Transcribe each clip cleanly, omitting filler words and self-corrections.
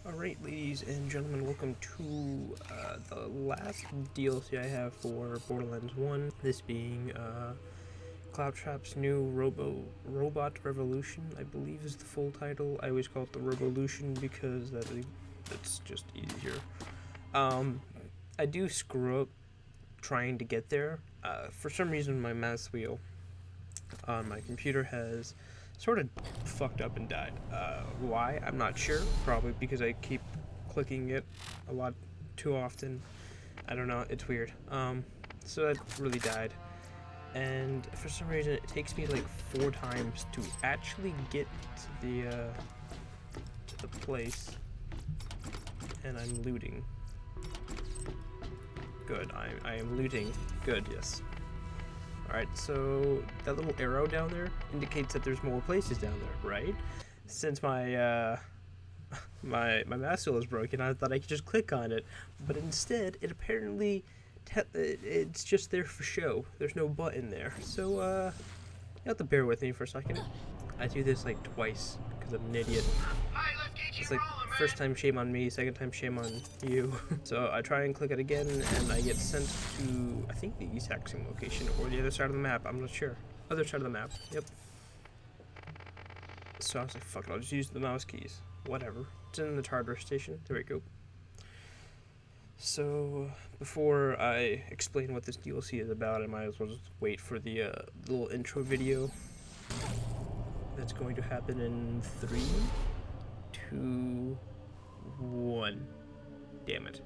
Alright, ladies and gentlemen, welcome to the last DLC I have for Borderlands 1, this being Claptrap's new Robot Revolution, I believe is the full title. I always call it the Revolution because that's just easier. I do screw up trying to get there. For some reason my mouse wheel on my computer has sort of fucked up and died. Why? I'm not sure. Probably because I keep clicking it a lot too often. I don't know. It's weird. So that really died. And for some reason it takes me like 4 times to actually get to the place. And I'm looting. Good. I am looting. Good, yes. Alright, so that little arrow down there indicates that there's more places down there, right? Since my my mouse wheel is broken, I thought I could just click on it, but instead it apparently it's just there for show. There's no button there, so you have to bear with me for a second. I do this like twice because I'm an idiot. It's like first time shame on me, second time shame on you. So I try and click it again and I get sent to, I think, the exact same location or the other side of the map. I'm not sure. Other side of the map. Yep. So I was like, fuck it, I'll just use the mouse keys. Whatever. It's in the charter station. There we go. So before I explain what this DLC is about, I might as well just wait for the little intro video that's going to happen in 3, 2, 1. Damn it.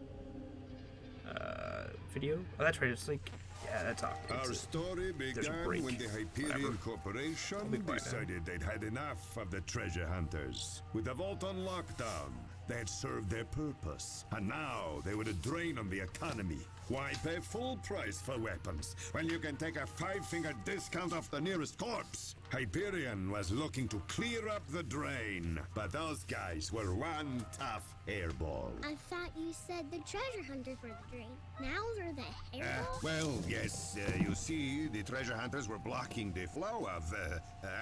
Video? Oh, that's right. It's like, yeah, that's off. Our story began when the Hyperion Corporation decided they'd had enough of the treasure hunters. With the vault on lockdown, they had served their purpose, and now they were a drain on the economy. Why pay full price for weapons when you can take a 5-finger discount off the nearest corpse? Hyperion was looking to clear up the drain, but those guys were one tough hairball. I thought you said the treasure hunters were the drain. Now they're the hairball? Well, yes, you see, the treasure hunters were blocking the flow of,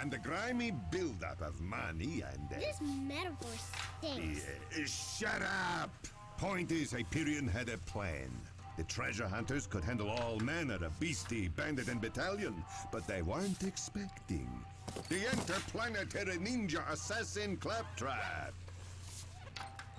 and the grimy buildup of money and... This metaphor stinks. Shut up! Point is, Hyperion had a plan. The treasure hunters could handle all manner of beastie, bandit, and battalion, but they weren't expecting the interplanetary ninja assassin Claptrap.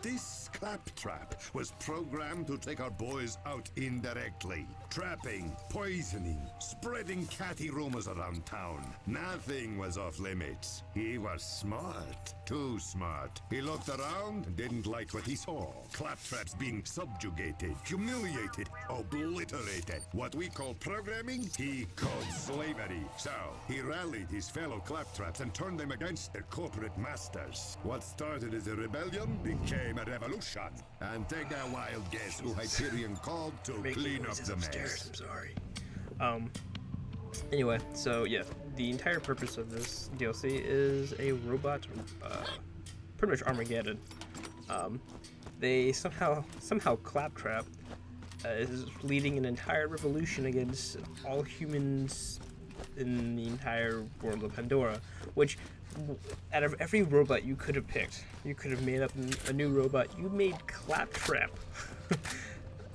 This Claptrap was programmed to take our boys out indirectly. Trapping, poisoning, spreading catty rumors around town. Nothing was off limits. He was smart. Too smart. He looked around and didn't like what he saw. Claptraps being subjugated, humiliated, obliterated. What we call programming, he called slavery. So, he rallied his fellow Claptraps and turned them against their corporate masters. What started as a rebellion became a revolution. And take a wild guess who Hyperion called to clean up the mess. I'm sorry. Anyway, so yeah, the entire purpose of this DLC is a robot, pretty much Armageddon. They somehow Claptrap is leading an entire revolution against all humans in the entire world of Pandora, which out of every robot you could have picked, you could have made up a new robot. You made Claptrap.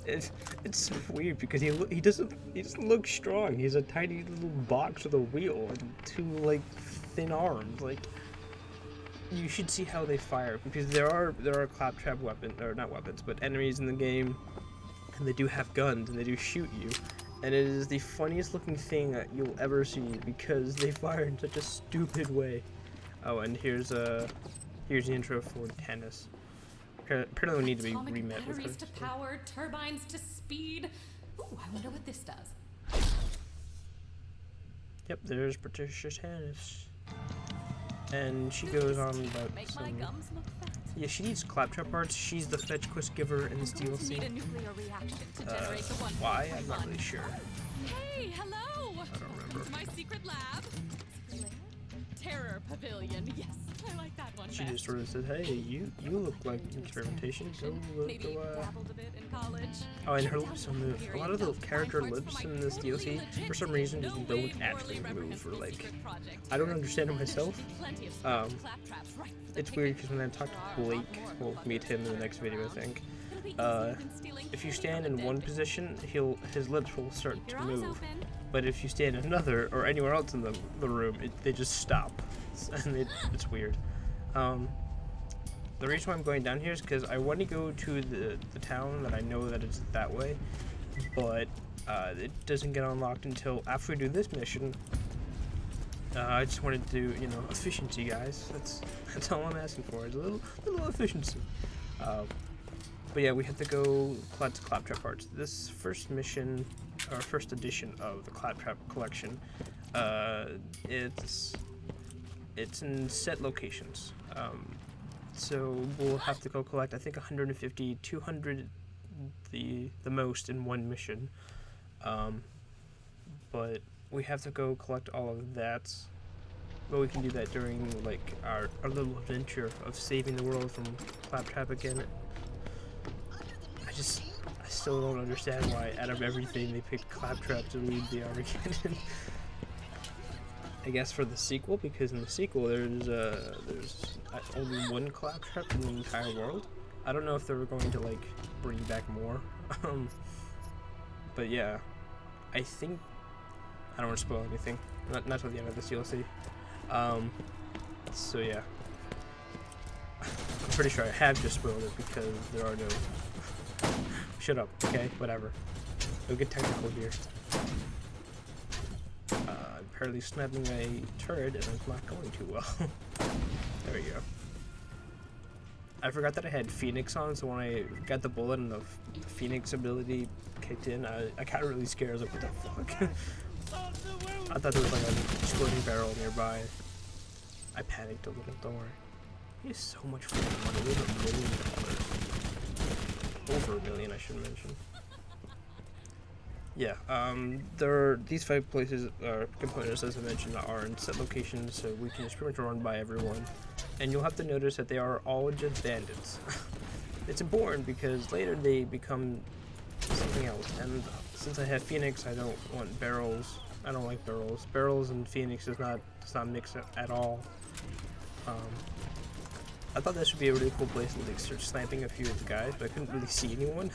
It's so weird because he doesn't look strong. He's a tiny little box with a wheel and 2 like thin arms. Like, you should see how they fire, because there are Claptrap weapons, or not weapons, but enemies in the game, and they do have guns and they do shoot you. And it is the funniest looking thing that you'll ever see because they fire in such a stupid way. Oh, and here's the intro for Tannis. Apparently we need to be remet with her. Batteries to power, turbines to speed. Ooh, I wonder what this does. Yep, there's Patricia Tannis. And she goes on about some... Yeah, she needs Claptrap parts. She's the fetch quest giver in this DLC. Why? I'm not really sure. Hey, hello! I don't remember. My secret lab. Terror Pavilion, yes. I like that one She best. just sort of said, "Hey, you look like experimentation. Maybe you dabbled a bit in college. Oh, and her lips don't move. A lot of the character lips in this DLC, for some reason, just don't actually move. Or like, I don't understand it myself. It's weird because when I talk to Blake, we'll meet him in the next video, I think. If you stand in one position, his lips will start to move. But if you stand in another, or anywhere else in the room, they just stop. And it's weird. The reason why I'm going down here is because I want to go to the town that I know that it's that way, but it doesn't get unlocked until after we do this mission. I just wanted to do, you know, efficiency, guys. That's all I'm asking for, is a little efficiency. But yeah, we have to go collect Claptrap parts. This first mission, or first edition of the Claptrap collection, it's in set locations. So we'll have to go collect, I think, 150, 200, the most in one mission. But we have to go collect all of that. But we can do that during like our little adventure of saving the world from Claptrap again. I still don't understand why out of everything they picked Claptrap to lead the Armageddon. I guess for the sequel, because in the sequel there's only one Claptrap in the entire world. I don't know if they were going to like bring back more. But yeah, I think I don't want to spoil anything. Not till the end of this DLC. So yeah, I'm pretty sure I have just spoiled it because there are no. Shut up. Okay, whatever. Don't get technical here. I'm apparently snapping a turret and it's not going too well. There we go. I forgot that I had Phoenix on, so when I got the bullet and the Phoenix ability kicked in, I got really scared. I was like, what the fuck? I thought there was like an exploding barrel nearby. I panicked a little, don't worry. He has so much freaking money. We have $1 million. Over $1 million, I should mention. Yeah, these 5 places, components, as I mentioned, are in set locations, so we can just pretty much run by everyone. And you'll have to notice that they are all just bandits. It's important because later they become something else. And since I have Phoenix, I don't want barrels. I don't like barrels. Barrels and Phoenix does not mix at all. I thought this would be a really cool place to like start sniping a few of the guys, but I couldn't really see anyone.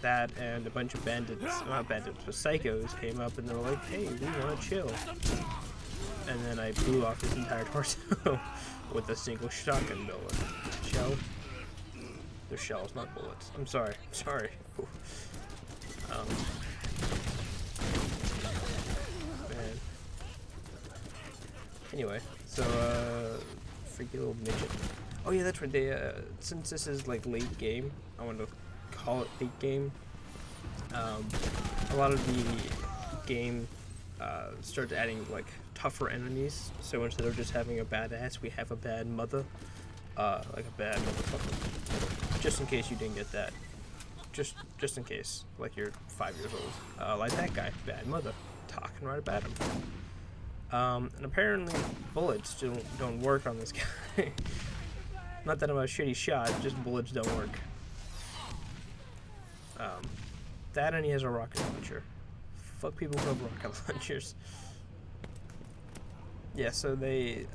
That and a bunch of bandits, not bandits, but psychos came up and they were like, hey, we want to chill. And then I blew off his entire torso with a single shotgun bullet. Shell? They're shells, not bullets. I'm sorry. Man. Anyway, so, freaky little midget. Oh yeah, that's right, they, since this is like late game, I want to call it late game. A lot of the game starts adding like tougher enemies. So instead of just having a badass, we have a bad mother, like a bad motherfucker. Just in case you didn't get that. Just in case, like you're 5 years old. Like that guy, bad mother, talking right about him. And apparently bullets don't work on this guy. Not that I'm a shitty shot, just bullets don't work. That and he has a rocket launcher. Fuck people who have rocket launchers. Yeah, so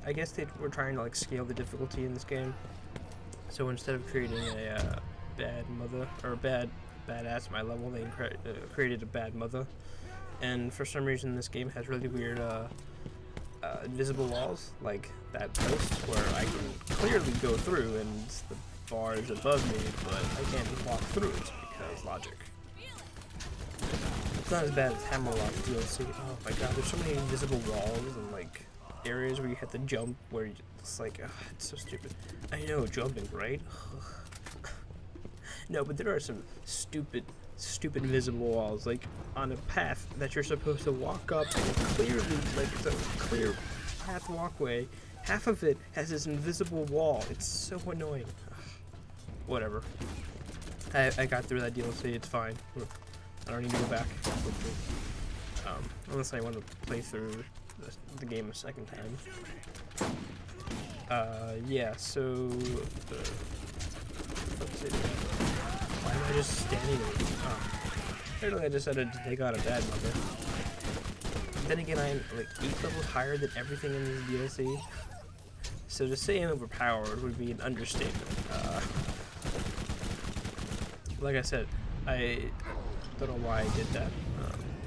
I guess they were trying to like scale the difficulty in this game. So instead of creating a bad mother or badass at my level, they created a bad mother. And for some reason, this game has really weird invisible walls, like that post where I can clearly go through, and the bar is above me, but I can't walk through it because logic. It's not as bad as Hammerlock DLC. Oh my god, there's so many invisible walls and like areas where you have to jump where it's like, it's so stupid. I know, jumping, right? No, but there are some stupid invisible walls, like on a path that you're supposed to walk up, and clearly, like it's a clear path walkway. Half of it has this invisible wall. It's so annoying. Whatever. I got through that DLC. It's fine. I don't need to go back quickly. Unless I want to play through the game a second time. Yeah, so why am I just standing there? Oh. Apparently I decided to take out a bad mother. Then again, I'm like 8 levels higher than everything in this DLC. So to say I'm overpowered would be an understatement. Like I said, I don't know why I did that.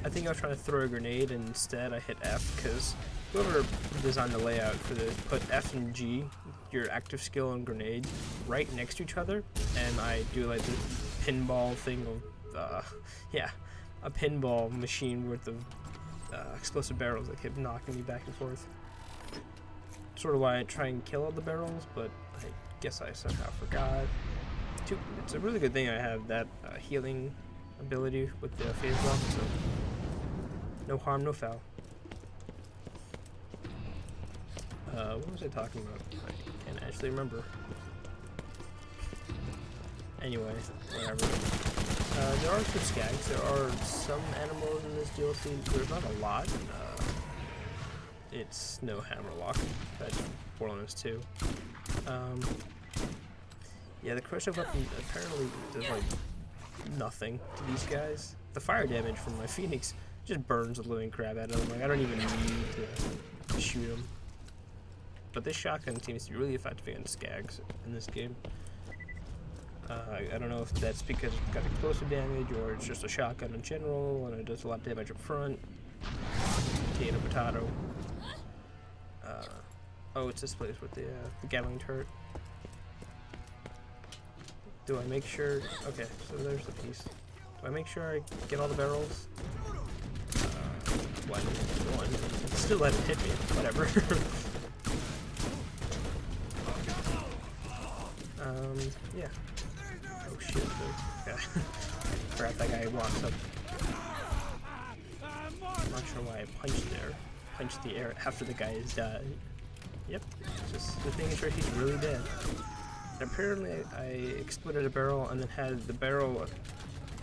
I think I was trying to throw a grenade and instead I hit F because whoever designed the layout for this put F and G, your active skill and grenade, right next to each other, and I do like this pinball thing of, yeah, a pinball machine worth of explosive barrels that kept knocking me back and forth. Sort of why I try and kill all the barrels, but I guess I somehow forgot. It's a really good thing I have that healing ability with the phase block, so no harm, no foul. What was I talking about? I can't actually remember. Anyway, whatever. There are some skags. There are some animals in this DLC. There's not a lot. It's no hammerlock. That's Borderlands 2. Yeah, the crush of weapon apparently does like nothing to these guys. The fire damage from my Phoenix just burns the living crap out of them. Like I don't even need to shoot them. But this shotgun seems to be really effective against skags in this game. I don't know if that's because it's got explosive damage or it's just a shotgun in general and it does a lot of damage up front. Potato, potato. Oh, it's this place with the Gatling turret. Do I make sure? Okay, so there's the piece. Do I make sure I get all the barrels? One. Still let it hit me. Whatever. Yeah. Oh shit. Okay. Crap, that guy walks up. I'm not sure why I punched there. Punched the air after the guy is died. Yep. Just the thing is right, he's really dead. And apparently I exploded a barrel and then had the barrel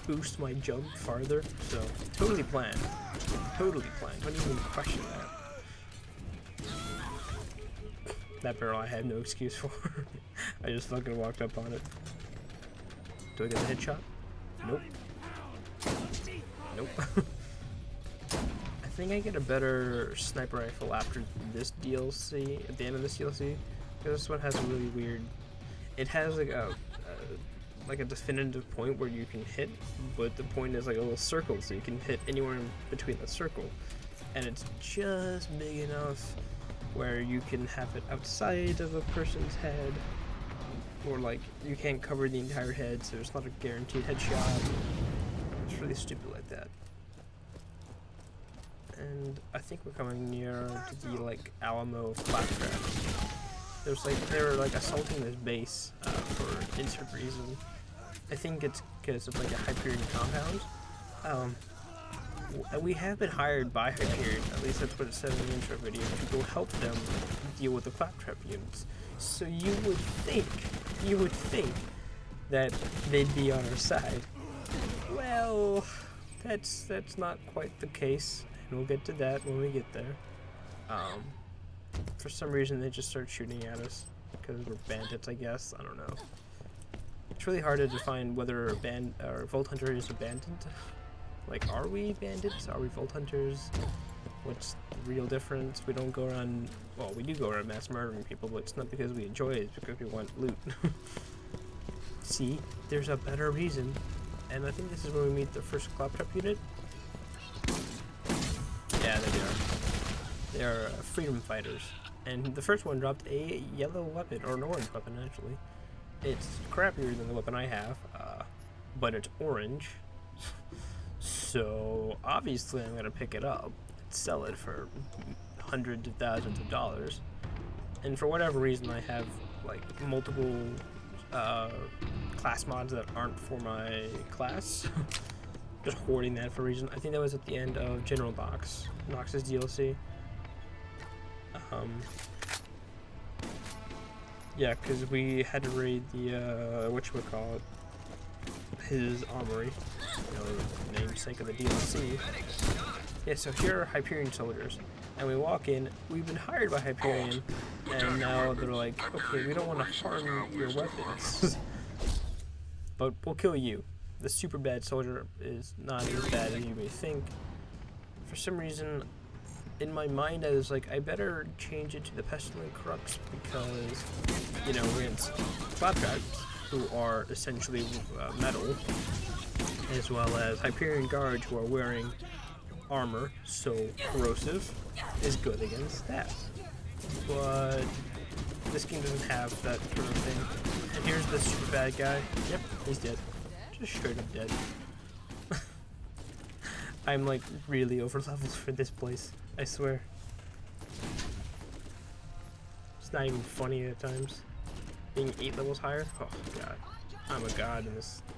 boost my jump farther. So totally planned. Totally planned. Don't even question that. That barrel I had no excuse for. I just fucking walked up on it. Do I get the headshot? Nope. Nope. I think I get a better sniper rifle after this DLC, at the end of this DLC, because this one has a really weird, it has like a definitive point where you can hit, but the point is like a little circle, so you can hit anywhere in between the circle, and it's just big enough where you can have it outside of a person's head, or like you can't cover the entire head, so it's not a guaranteed headshot. It's really stupid like that. And I think we're coming near to the like Alamo of Claptrap. They're like assaulting this base for insert reason. I think it's because of like a Hyperion compound. We have been hired by Hyperion, at least that's what it said in the intro video, to go help them deal with the Claptrap units. So you would think that they'd be on our side. Well, that's not quite the case, and we'll get to that when we get there. For some reason they just start shooting at us because we're bandits, I guess. I don't know. It's really hard to define whether a Vault Hunter is a bandit. Like, are we bandits? Are we Vault Hunters? What's the real difference? We don't go around, well, we do go around mass murdering people, but it's not because we enjoy it, it's because we want loot. See, there's a better reason. And I think this is where we meet the first Claptrap unit. Yeah, there they are. They are freedom fighters. And the first one dropped a yellow weapon, or an orange weapon actually. It's crappier than the weapon I have, but it's orange. So obviously I'm gonna pick it up and sell it for hundreds of thousands of dollars. And for whatever reason I have like multiple class mods that aren't for my class. Just hoarding that for a reason. I think that was at the end of General Nox's DLC. Yeah, because we had to raid the whatchamacallit, his armory, you know, namesake of the DLC. Yeah, so here are Hyperion soldiers. And we walk in, we've been hired by Hyperion, and now they're like, okay, we don't want to harm your weapons, but we'll kill you. The super bad soldier is not as bad as you may think. For some reason, in my mind, I was like, I better change it to the Pestilent Crux because, you know, against Claptrap, who are essentially metal, as well as Hyperion guards who are wearing armor, so corrosive is good against that. But this game doesn't have that sort of thing. And here's the super bad guy. Yep, he's dead. Just straight up dead. I'm like really over leveled for this place, I swear. It's not even funny at times. Being 8 levels higher? Oh god. I'm a god in this